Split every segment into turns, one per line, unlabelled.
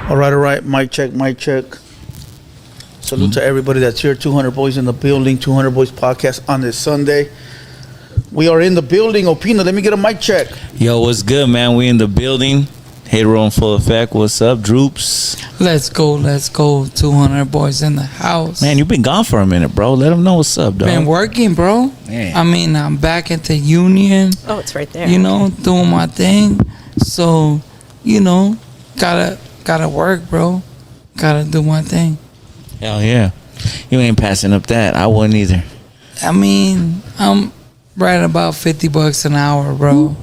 All right. Mic check. Salute to everybody that's here. 200 Boys in the building. 200 Boys podcast on this Sunday. We are in the building. Opina, let me get a mic check.
Yo, what's good, man? We in the building. HaterWorld in full effect. What's up, Drewps?
Let's go. 200 Boys in the house.
Man, you've been gone for a minute, bro. Let them know what's up, dog.
Been working, bro.
Man.
I mean, I'm back at the union.
Oh, it's right there.
You know, doing my thing. So, you know, gotta work, bro. Gotta do my thing.
Hell yeah. You ain't passing up that. I wouldn't either.
I mean, I'm right about $50 an hour, bro.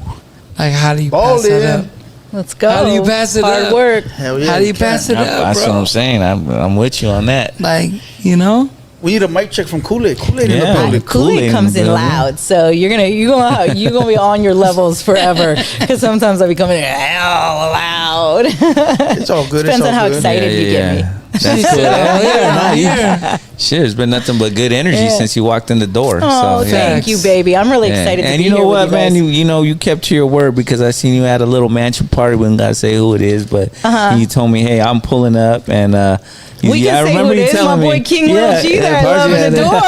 Like, how do you pass that up?
Let's go.
How do you pass it
Hard
up?
work.
Hell yeah.
How do you pass it up,
That's
bro?
what I'm saying. I'm with you on that.
Like, you know?
We need a mic check from Khoolaid. Khoolaid in the
Yeah.
building.
Khoolaid comes in loud, so you're gonna be on your levels forever. Because sometimes I be coming in hell loud.
It's all good.
Depends
it's all
on how
good.
excited you get me.
That's cool. Shit, it's been nothing but good energy since you walked in the door.
Oh,
so,
thank you, baby. I'm really excited to
and
be
you know
here
what,
with you
man?
guys.
You kept to your word because I seen you at a little mansion party. We don't gotta say who it is, but you told me, hey, I'm pulling up, and
We can say who it is. My boy King Lil G there, loving the door.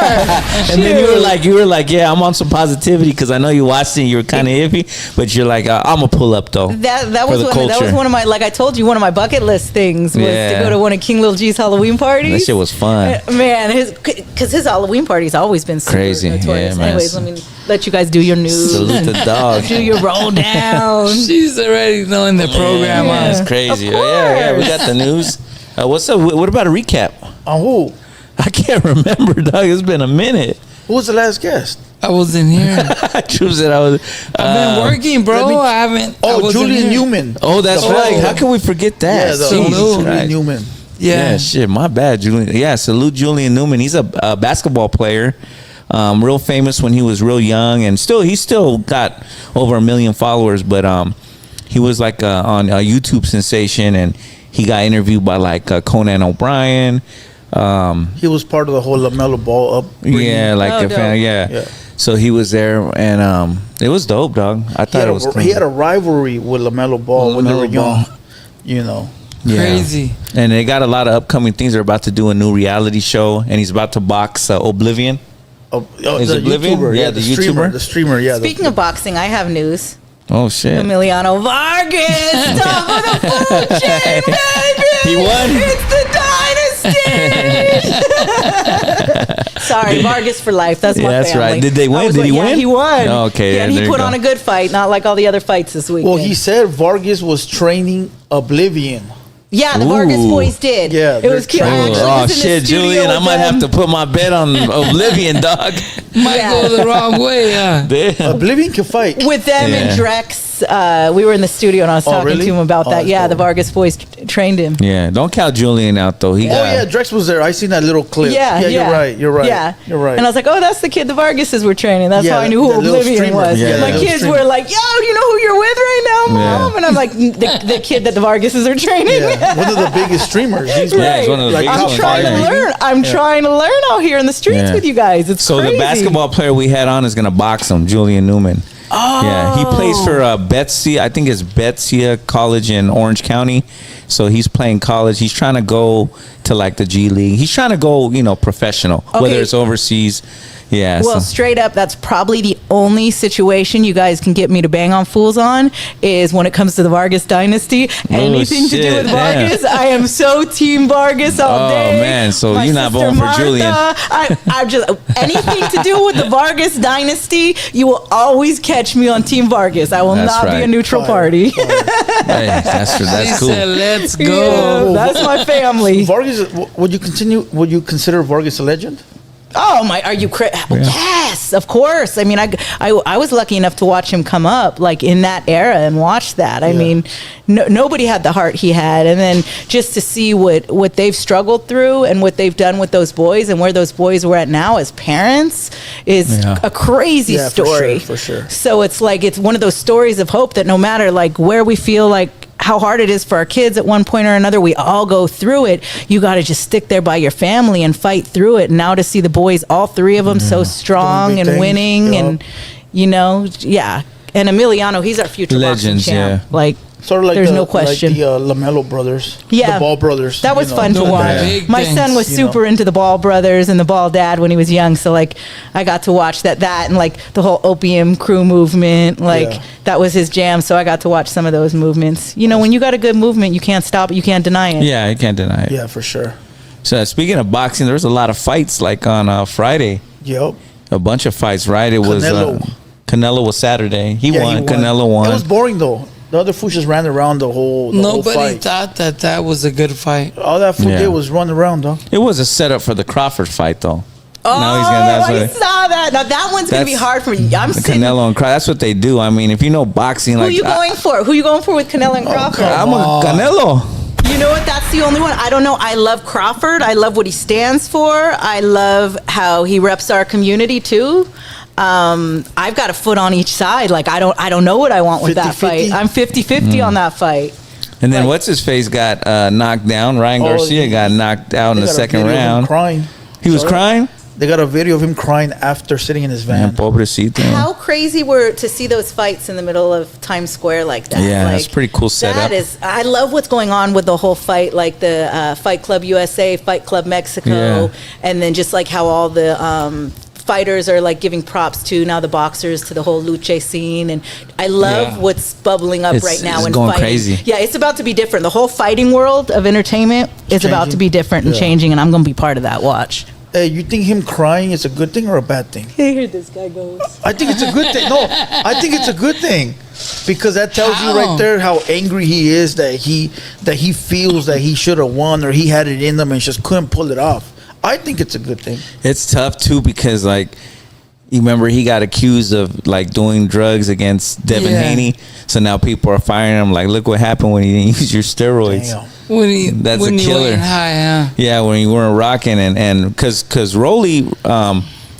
And then you were like, yeah, I'm on some positivity because I know you watched it. And you were kind of iffy, but you're like, I'm gonna pull up though.
That was one of my, like I told you, one of my bucket list things was to go to one of King Lil G's Halloween parties.
That shit was fun,
man. Because his Halloween party's always been super
crazy.
notorious.
Yeah, man.
Anyways, let me let you guys do your news.
Salute the dog.
Do your roll down.
She's already knowing the program.
Yeah.
That's crazy.
Of
Yeah, we
course.
got the news. What's up? What about a recap?
On who?
I can't remember, dog. It's been a minute.
Who was the last guest?
I wasn't here.
True said I was.
I've been working, bro. I haven't. I
Oh,
wasn't
Julian
here.
Newman.
Oh, that's
The
right.
whole-
How can we forget that?
Yeah, the
Salute.
Julian Newman.
Yeah, shit. My bad, Julian. Yeah, salute Julian Newman. He's a basketball player. Real famous when he was real young, and he's still got over 1 million followers. But he was like on a YouTube sensation, and he got interviewed by like Conan O'Brien.
He was part of the whole LaMelo Ball upbringing.
Yeah, like
Oh,
a fan.
dope.
Yeah. So he was there, and it was dope, dog. I thought it was cool.
He had a rivalry with LaMelo Ball when they were
LaMelo
young.
Ball.
You know.
Yeah.
Crazy.
And they got a lot of upcoming things. They're about to do a new reality show, and he's about to box Oblivion. Is
the
Oblivion?
YouTuber,
Yeah, the
streamer.
YouTuber.
The streamer, yeah.
Speaking of boxing, I have news.
Oh shit!
Emiliano Vargas, top of the food chain, baby.
He won?
It's the dynasty. Sorry, Vargas for life. That's my
that's
family.
right. Did they win?
I was
Did he
yeah,
win?
He won.
Oh, okay,
Yeah, and
there
he
you
put
go.
on a good fight, not like all the other fights this weekend.
Well, he said Vargas was training Oblivion.
Yeah, the Vargas boys did.
Yeah,
it was cute. I actually
Oh
was in the
shit,
studio
Julian! I
with
might have
them.
to put my bet on Oblivion, dog.
Might go the wrong way.
Damn.
Oblivion can fight.
With them
Yeah.
and Drex. We were in the studio and I was talking
really?
to him about
Oh,
that.
that's
Yeah,
cool.
the Vargas boys trained him.
Yeah, don't count Julian out though. He
Oh
got.
yeah, Drex was there. I seen that little clip.
Yeah,
You're right. You're right.
Yeah,
you're right.
And I was like, oh, that's the kid the Vargases were training. That's
Yeah,
how I knew who
the little
Oblivion
streamer.
was.
Yeah,
My
the
little
kids
streamer.
were like, yo, do you know who you're with right now, Mom?
Yeah.
And I'm like, the kid that the Vargases are training.
yeah, one of the biggest streamers. He's
Yeah, he's one of the
like
biggest
I'm
ones.
trying to
Yeah.
learn. I'm trying to learn out here in the streets
Yeah.
with you guys. It's
So
crazy.
the basketball player we had on is gonna box him, Julian Newman. Oh. Yeah, he plays for Betsy. I think it's Betsy College in Orange County. So he's playing college. He's trying to go to like the G League. He's trying to go, professional, whether
Okay.
it's overseas. Yeah.
Well, straight up, that's probably the only situation you guys can get me to bang on fools on is when it comes to the Vargas dynasty. Anything to do
shit,
with Vargas, I am so team Vargas all
Oh,
day.
man, so
My
you're not
sister
voting for Julian.
I'm just anything to do with the Vargas dynasty. You will always catch me on Team Vargas. I will
That's
not be a
right.
neutral
Fire.
party.
Hey, that's
She
cool.
said, let's
Yeah,
go.
that's my family.
Vargas. Would you consider Vargas a legend?
Oh my! Are you? Yes, of course. I mean, I was lucky enough to watch him come up like in that era and watch that. I mean, nobody had the heart he had, and then just to see what they've struggled through and what they've done with those boys and where those boys were at now as parents is a crazy story.
For sure.
So it's like it's one of those stories of hope that no matter like where we feel like how hard it is for our kids at one point or another. We all go through it. You got to just stick there by your family and fight through it. And now to see the boys, all three of them, so strong and winning, and yeah. And Emiliano, he's our future boxing champ.
Yeah.
Like,
Sort of like
there's no question.
Like the Lamello brothers.
Yeah.
The Ball brothers.
That was fun to watch.
Big
My
things,
son was super into the Ball brothers and the Ball dad when he was young. So, like, I got to watch that and, like, the whole opium crew movement. Like, that was his jam. So I got to watch some of those movements. You know, when you got a good movement, you can't stop it. You can't deny it.
Yeah, you can't deny it.
Yeah, for sure.
So speaking of boxing, there was a lot of fights like on Friday.
Yep.
A bunch of fights, right? It was Canelo was Saturday. He won. Canelo won.
It was boring though. The other fool just ran around the whole
Nobody
fight.
thought that was a good fight.
All that fool did was run around, though.
It was a setup for the Crawford fight, though.
Oh, I
what
saw that. Now that one's gonna be hard for me. I'm sitting.
Canelo and Crawford. That's what they do. I mean, if you know boxing,
Who
like
are you going for? Who you going for with Canelo and Crawford?
I'm a Canelo.
You know what? That's the only one. I don't know. I love Crawford. I love what he stands for. I love how he reps our community too. I've got a foot on each side. Like I don't know what I want with that fight. I'm 50-50 on that fight.
And then what's his face got knocked down. Ryan Garcia got knocked out in the second round.
Crying.
He was crying.
They got a video of him crying after sitting in his van.
How crazy were to see those fights in the middle of Times Square like that?
Yeah,
like,
that's pretty cool setup.
I love what's going on with the whole fight, like the Fight Club USA, Fight Club Mexico, and then just like how all the fighters are like giving props to now the boxers to the whole lucha scene, and I love what's bubbling up right now.
It's
in
going
fighting.
crazy.
Yeah, it's about to be different. The whole fighting world of entertainment is about to be different and changing, and I'm going to be part of that. Watch.
Hey, you think him crying is a good thing or a bad thing?
Here this guy goes.
I think it's a good thing. No, I think it's a good thing because that tells you right there how angry he is that he feels that he should have won or he had it in them and just couldn't pull it off. I think it's a good thing.
It's tough too because like you remember he got accused of like doing drugs against Devin Haney, so now people are firing him. Like, look what happened when you didn't use your steroids.
Damn.
That's
when
a killer.
You high,
Yeah, when you weren't rocking and because Rolly,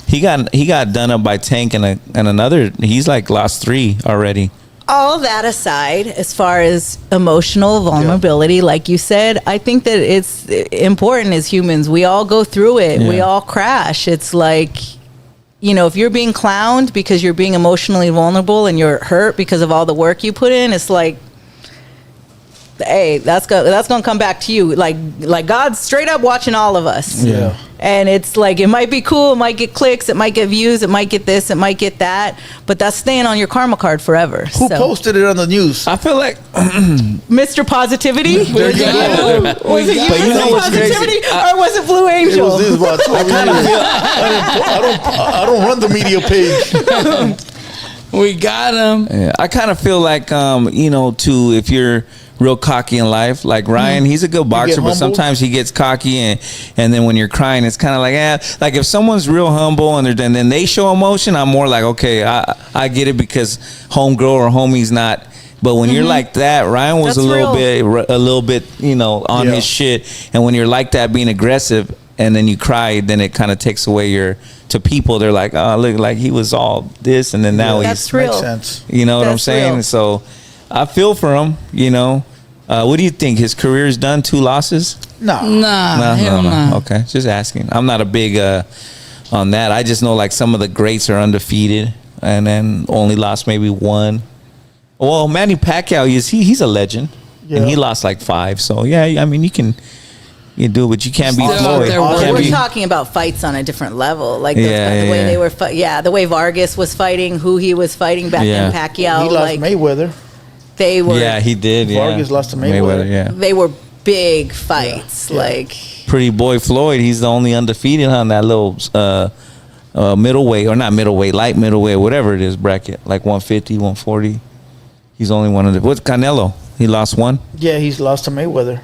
he got done up by Tank and another. He's like lost 3 already.
All that aside, as far as emotional vulnerability, like you said, I think that it's important as humans. We all go through it. We all crash. It's like, you know, if you're being clowned because you're being emotionally vulnerable and you're hurt because of all the work you put in, it's like, hey, that's gonna come back to you. Like God's straight up watching all of us.
Yeah.
And it's like, it might be cool, it might get clicks, it might get views, it might get this, it might get that, but that's staying on your karma card forever.
Who posted it on the news?
I feel like
Mr. Positivity? Was
There you go.
it you,
But you know
Mr.
what's crazy?
Positivity, or was it Blue
It
Angel?
was this about 12 years. I don't run the media page.
We got him.
Yeah, I kind of feel like you know, too, if you're real cocky in life, like Ryan, he's a good boxer, but sometimes he gets cocky, and then when you're crying, it's kind of like, like if someone's real humble and then they show emotion, I'm more like, okay, I get it because homegirl or homie's not. But when you're like that, Ryan was
That's
a little bit, you know, on his shit, and when you're like that, being aggressive, and then you cry, then it kind of takes away to people. They're like, oh, look, like he was all this, and then now
That's
he's
real.
Makes sense.
You know what I'm
That's
saying?
real.
So I feel for him, you know. What do you think? His career's done? 2 losses?
No.
Hell no.
Okay, just asking. I'm not a big on that. I just know like some of the greats are undefeated and then only lost maybe 1. Well, Manny Pacquiao he's a legend, and he lost like 5. So yeah, I mean you can do it, but you can't beat
Still
Floyd.
there,
You can't
We're
beat-
talking about fights on a different level, like the
Yeah,
way
yeah.
they were. The way Vargas was fighting, who he was fighting back
Yeah.
in Pacquiao.
He lost
like
Mayweather.
they were.
Yeah, he did. Yeah,
Vargas lost to Mayweather.
Yeah,
They were big fights. Like
pretty boy Floyd. He's the only undefeated on that little middleweight, or not middleweight, light middleweight, whatever it is bracket, like 150, 140. He's the only one of the. What's Canelo? He lost 1.
Yeah, he's lost to Mayweather.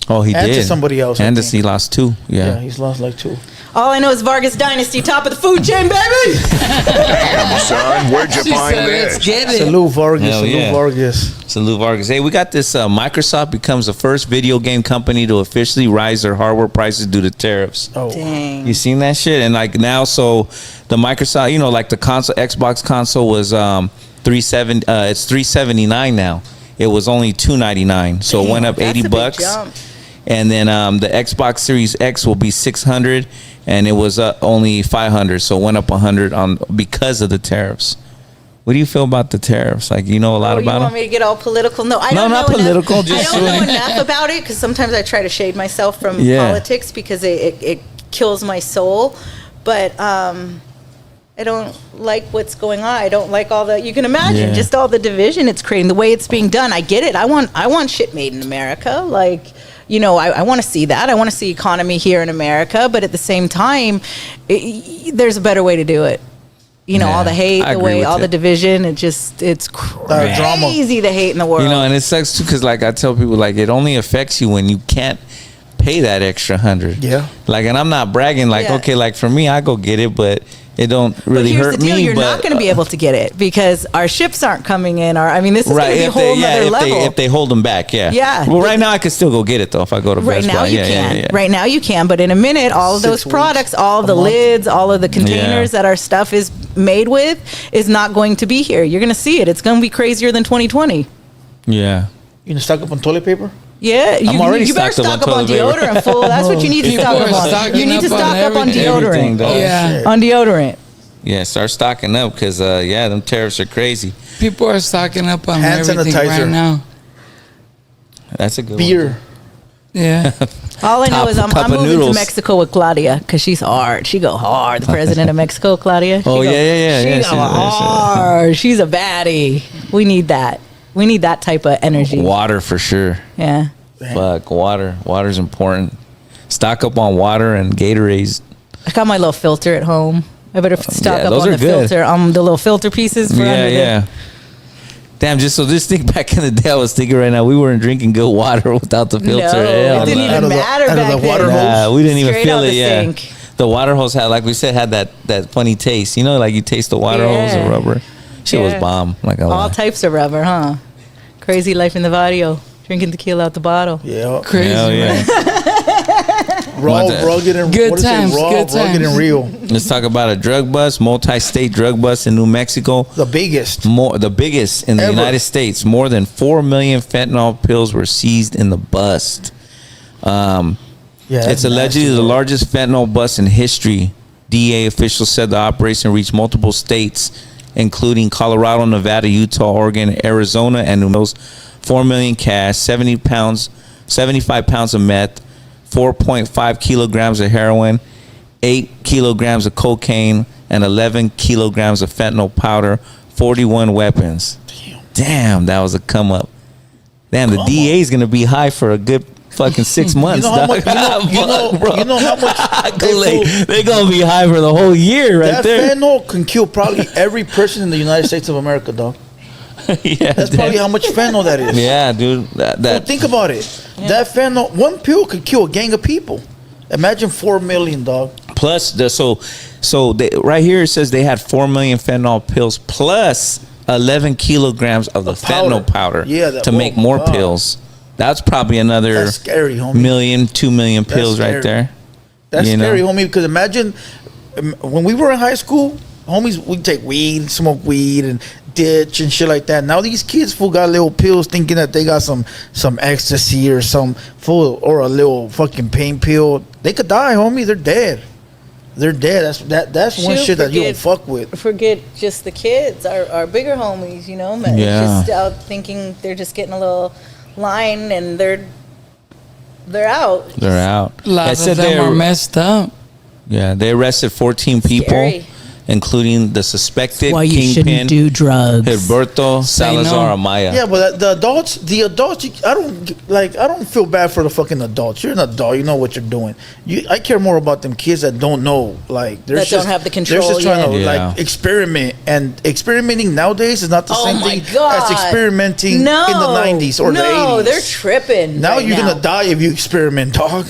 Oh, he
And
did.
to somebody else, I
And
think.
he lost 2.
Yeah,
Yeah.
he's lost like 2.
all I know is Vargas Dynasty, top of the food chain, baby.
Damn, son, where'd you
She
find
said, let's
this?
get it.
Salute Vargas.
Hell
Salute
yeah.
Vargas.
Salute Vargas. Hey, we got this. Microsoft becomes the first video game company to officially rise their hardware prices due to tariffs.
Oh,
Dang.
You seen that shit? And like now, so the Microsoft, you know, like the console, Xbox console was it's $379 now. it was only $299. So it went up
That's a big
$80.
jump.
And then the Xbox Series X will be $600, and it was only $500. So it went up $100 because of the tariffs. What do you feel about the tariffs? Like, you know a lot
You
about
want
them?
me to get all political? No, I don't
not
know
political,
Enough,
just
I don't know
really-
enough about it because sometimes I try to shade myself from
Yeah.
politics because it kills my soul. But I don't like what's going on. I don't like all the. You can imagine
Yeah.
just all the division it's creating, the way it's being done. I get it. I want shit made in America. Like, you know, I want to see that. I want to see economy here in America. But at the same time, there's a better way to do it. You know,
Yeah,
all the hate,
I
the
agree
way,
with
all
it.
the division. It's
drama.
crazy the hate in the world.
You know, and it sucks too because, like, I tell people, like, it only affects you when you can't pay that extra $100.
Yeah.
Like, and I'm not bragging. Like,
Yeah.
okay, like for me, I go get it, but it don't really
but here's
hurt
the deal,
me.
you're
but,
not going to be able to get it because our ships aren't coming in. This is going to be a whole nother level.
if they hold them back, yeah.
Yeah.
Well, right now I can still go get it though if I go to
Right
Best
now
Buy.
you
Yeah,
can.
yeah, yeah.
Right now you can, but in a minute, all of
6
those
weeks,
products, all of
a
the
month.
lids, all of the containers
Yeah.
that our stuff is made with is not going to be here. You're going to see it. It's going to be crazier than 2020.
Yeah.
You gonna stock up on toilet paper?
Yeah,
already
you better
stocked up
stock
on
up on
toilet paper.
deodorant, fool. That's what you need to
People
stock
are
up on.
stocking
You need to
up on
stock up on
everything.
Everything,
deodorant.
dog.
Yeah.
On deodorant.
Yeah, start stocking up because them tariffs are crazy.
People are stocking up on
Hand
everything
sanitizer.
right now.
That's a good
Beer.
Yeah.
All I know
Top
is I'm
cup of
moving to
noodles.
Mexico with Claudia because she's hard. She go hard. The president of Mexico, Claudia. She
Oh,
go-
yeah.
She
Yeah,
go
she's-
hard. She's a baddie. We need that. We need that type of energy.
Water for sure.
Yeah.
Fuck, water. Water's important. Stock up on water and Gatorades.
I got my little filter at home. I better stock
Yeah,
up
those
on
are
the
good.
filter. The little filter pieces. For
Yeah,
under
yeah. Damn, just so this thing back in the day, I was thinking right now, we weren't drinking good water without the filter.
No,
Hell
it didn't
no.
Out
even
of the-
matter
out of
back
the water
then.
hose?
Nah, we didn't even
Straight
feel
out
it.
the
Yeah,
sink.
the water hose had, like we said, had that funny taste. You know, like you taste the water hose
Yeah.
or rubber. Shit was
Yeah.
bomb. Like a
All
lot.
types of rubber, huh? Crazy life in the barrio. Drinking tequila out the bottle.
Yeah.
Crazy.
Hell
man.
yeah.
Raw,
What the-
rugged, and
Good
what is it?
times,
Raw,
good
rugged,
times.
and real.
Let's talk about a drug bust, multi-state drug bust in New Mexico.
The biggest.
The biggest in the
Ever.
United States. More than 4 million fentanyl pills were seized in the bust.
Yeah,
It's
that's
allegedly
nasty,
the
bro.
largest fentanyl bust in history. DA officials said the operation reached multiple states, including Colorado, Nevada, Utah, Oregon, Arizona, and New Mexico. 4 million cash, 75 pounds of meth, 4.5 kilograms of heroin, 8 kilograms of cocaine, and 11 kilograms of fentanyl powder, 41 weapons. Damn, that was a come up. Damn, the DA is gonna be high for a good fucking 6 months.
You know how
dog.
much? You know how much?
Kool-Aid. They gonna be high for the whole year right
That
there.
fentanyl can kill probably every person in the United States of America, dog.
Yeah,
That's probably how much fentanyl that is.
yeah, dude.
So
That
think about it. That fentanyl, one pill could kill a gang of people. Imagine 4 million, dog.
plus the so they, right here it says they had 4 million fentanyl pills plus 11 kilograms of the
powder.
fentanyl powder.
Yeah, that-
to make
oh,
more
God.
pills. That's probably another
That's scary, homie.
million, 2 million pills right
scary.
there.
That's
You know?
scary, homie. Because imagine when we were in high school, homies, we'd take weed, smoke weed, and ditch and shit like that. Now these kids full got little pills, thinking that they got some ecstasy or some full or a little fucking pain pill. They could die, homie. They're dead. They're dead. That's one
Shoot,
shit that you don't
forget-
fuck with.
Forget just the kids, our bigger homies, you know, man.
Yeah.
Just out thinking they're just getting a little line and they're out.
They're out.
A lot
It
of
said
them
they
are messed up.
Yeah, they arrested 14 people,
Scary.
including the suspected
Why you
kingpin,
shouldn't do drugs.
Gilberto Salazar
no.
Amaya.
Yeah, but the adults, I don't feel bad for the fucking adults. You're an adult, you know what you're doing. I care more about them kids that don't know, like they're
That
just,
don't have the
They're
control
just trying to
yet.
like
Yeah.
experiment, and experimenting nowadays is not the
Oh
same
my
thing
God.
as experimenting in the 90s or the 80s.
No, they're tripping.
Now
right
you're gonna die if you experiment, dog.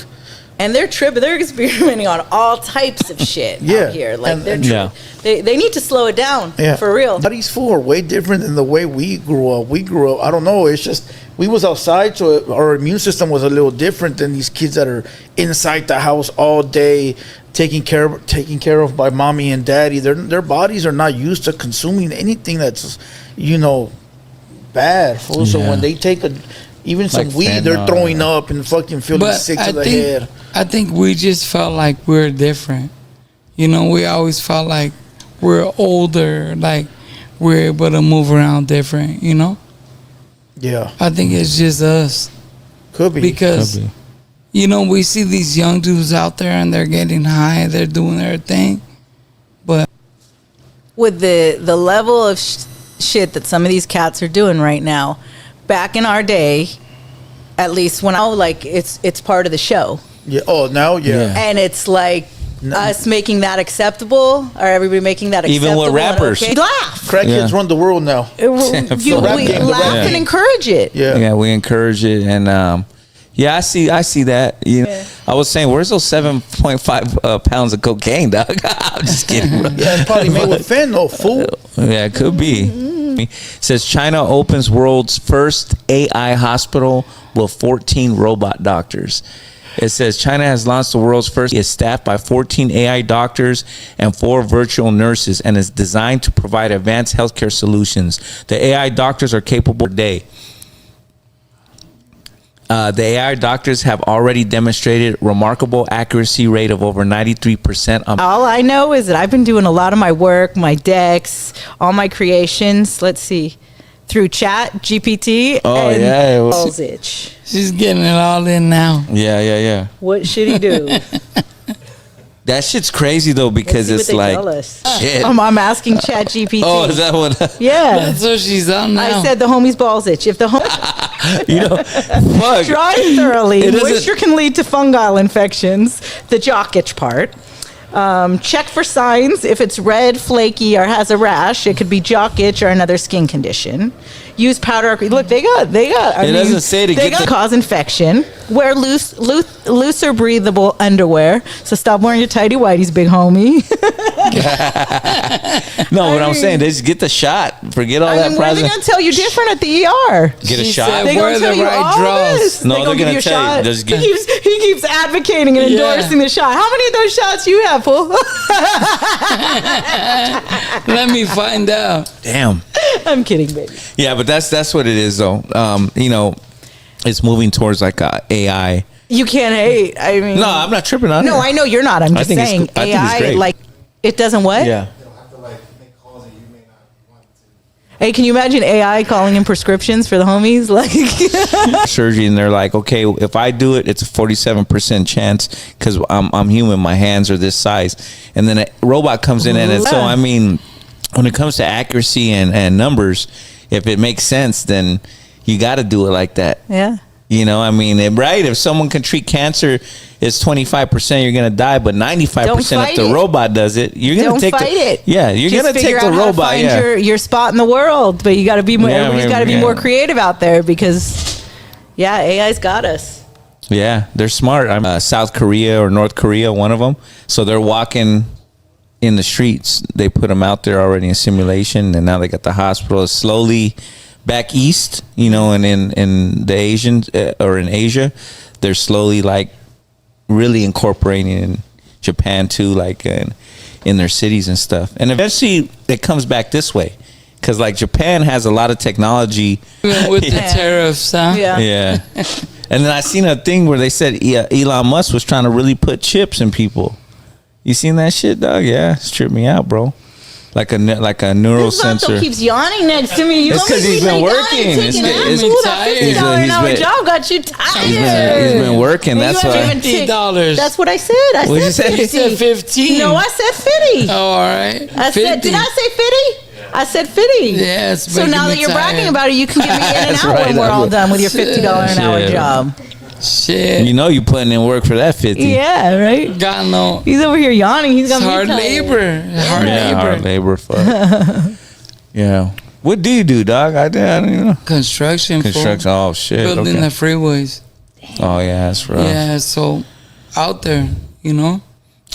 And they're tripping. They're experimenting on all types of shit
Yeah.
out here. Like
And-
they're
and-
Yeah.
they need to slow it down.
Yeah,
For real.
These fools are way different than the way we grew up. I don't know. It's just we was outside, so our immune system was a little different than these kids that are inside the house all day, taken care of by mommy and daddy. Their bodies are not used to consuming anything that's, bad, fool. So
Yeah.
when they take even some
Like
weed, they're
fentanyl.
throwing up and fucking feeling
But
sick to the head.
I think we just felt like we're different. You know, we always felt like we're older, like we're able to move around different, you know?
Yeah,
I think it's just us.
could be.
Because,
Could be.
you know, we see these young dudes out there and they're getting high, they're doing their thing. But
With the level of shit that some of these cats are doing right now, back in our day, at least when I like it's part of the show,
Yeah. Oh, now, yeah.
and it's like
No.
us making that acceptable, or everybody making that acceptable.
Even with
and
rappers.
okay. Laugh.
Crackheads
Yeah.
run the world now.
You,
rap
we
game, the
laugh
rap
and
game.
encourage it.
Yeah.
Yeah, we encourage it, and yeah, I see that. You know,
Yeah.
I was saying, where's those 7.5 pounds of cocaine, dog? I'm just kidding, bro.
Yeah, it's probably made with fentanyl, fool.
Yeah, it could be. It says China opens world's first AI hospital with 14 robot doctors. It says China has launched the world's first. It's staffed by 14 AI doctors and 4 virtual nurses, and is designed to provide advanced healthcare solutions. The AI doctors are capable today. The AI doctors have already demonstrated remarkable accuracy rate of over 93% on
All I know is that I've been doing a lot of my work, my decks, all my creations. Let's see, through Chat GPT.
Oh,
and
yeah, it was-
balls itch.
she's getting it all in now.
Yeah.
What should he do?
That shit's crazy though, because
Let's see what
it's
they
like
tell us.
shit.
I'm asking Chat GPT.
Oh, is that what?
Yeah.
That's what she's on now.
I said the homie's balls itch. If the home
You know, fuck.
dry thoroughly,
It doesn't-
moisture can lead to fungal infections. The jock itch part. Check for signs. If it's red, flaky, or has a rash, it could be jock itch or another skin condition. Use powder. Look, they got.
It doesn't say to
they
get the-
cause infection. Wear looser, breathable underwear. So stop wearing your tighty whities, big homie.
No, what I'm saying, they just get the shot. Forget all
I
that
mean, what are they
present.
gonna tell you different at the ER?
Get a
She
shot.
said
They
wear
gonna tell
the
you
right
all
draws.
this.
No,
They
they're
give
gonna
you a
tell you,
shot.
just
He
get-
keeps advocating and
Yeah.
endorsing the shot. How many of those shots you have, fool?
Let me find out.
Damn.
I'm kidding, baby.
Yeah, but that's what it is though. You know, it's moving towards like AI.
You can't hate. I mean,
No, I'm not tripping on it.
No, I know you're not. I'm
I
just
think it's
saying
cool. I think it's
AI,
great.
like, it doesn't what?
Yeah.
You'll have to like make calls that you may not want to.
Hey, can you imagine AI calling in prescriptions for the homies? Like,
Surgery, and they're like, okay, if I do it, it's a 47% chance because I'm human. My hands are this size, and then a robot comes in, and it's, so I mean, when it comes to accuracy and numbers, if it makes sense, then you got to do it like that.
yeah.
You know, I mean, right? If someone can treat cancer, it's 25% you're gonna die, but 95%
Don't
if
fight
the
it.
robot does it, you're gonna
Don't
take
fight
the
it.
yeah, you're
Just
gonna
figure
take the
out how to
robot.
find
Yeah,
your spot in the world, but you got to be more.
Yeah,
Everybody's got to be
yeah.
more creative out there because, yeah, AI's got us.
yeah, they're smart. I'm South Korea or North Korea, one of them. So they're walking in the streets. They put them out there already in simulation, and now they got the hospital. It's slowly back east, you know, and in the Asian or in Asia, they're slowly like really incorporating in Japan too, like in their cities and stuff. And eventually it comes back this way because like Japan has a lot of technology.
Even with the
Yeah.
tariffs, huh?
Yeah.
Yeah. And then I seen a thing where they said Elon Musk was trying to really put chips in people. You seen that shit, dog? Yeah, it's tripped me out, bro. Like a neural
This vato
sensor.
keeps yawning next to me. You
It's 'cause
always
he's
be
been
like,
working.
"God,
It's-
taking
it's-
that. Ooh, that
tired.
$50 an
He's
hour
been-
job got you tired.
He's been working.
And
That's
you haven't
why.
even taken-
$50.
That's what I said. I
What'd you
said
say?
50.
You said 15.
No, I said 50.
Oh, all right.
I said, did I say 50? I said 50.
Yeah, it's
So
making
now
me
that you're
tired.
bragging about it, you can get me in and
That's
out
right,
when we're
I
all
will.
done with your $50 an hour
Shit.
job.
Shit.
You know you putting in work for that 50.
Yeah, right?
Got no.
He's over here yawning. He's
It's
got me
hard
tired.
labor. Hard
Yeah,
labor.
hard labor. Fuck. Yeah. What do you do, dog? I don't even know.
Construction. fool.
Construction. Oh shit.
Building
Okay.
the freeways.
Oh yeah, that's rough.
Yeah, so out there, you know.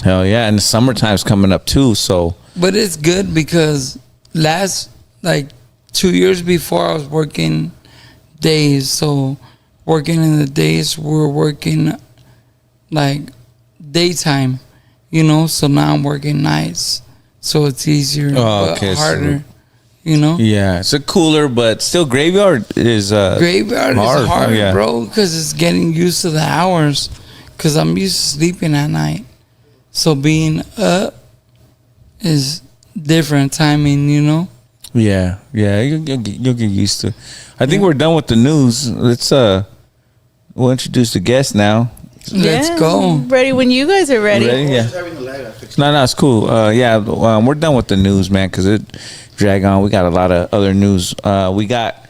Hell yeah, and the summertime's coming up too. So
But it's good because last, like 2 years before, I was working days. So working in the days, we're working like daytime, you know. So now I'm working nights. So it's easier,
Oh,
but
okay, so-
harder.
Yeah, it's a cooler, but still graveyard is
Graveyard
hard.
is hard,
Yeah.
bro, because it's getting used to the hours. Because I'm used to sleeping at night, so being up is different timing.
Yeah, you'll get used to it. I think we're done with the news. Let's we'll introduce the guest now.
Let's
Yeah,
go.
Ready when you guys are ready.
Ready? Yeah. No, it's cool. We're done with the news, man, because it drag on. We got a lot of other news. We got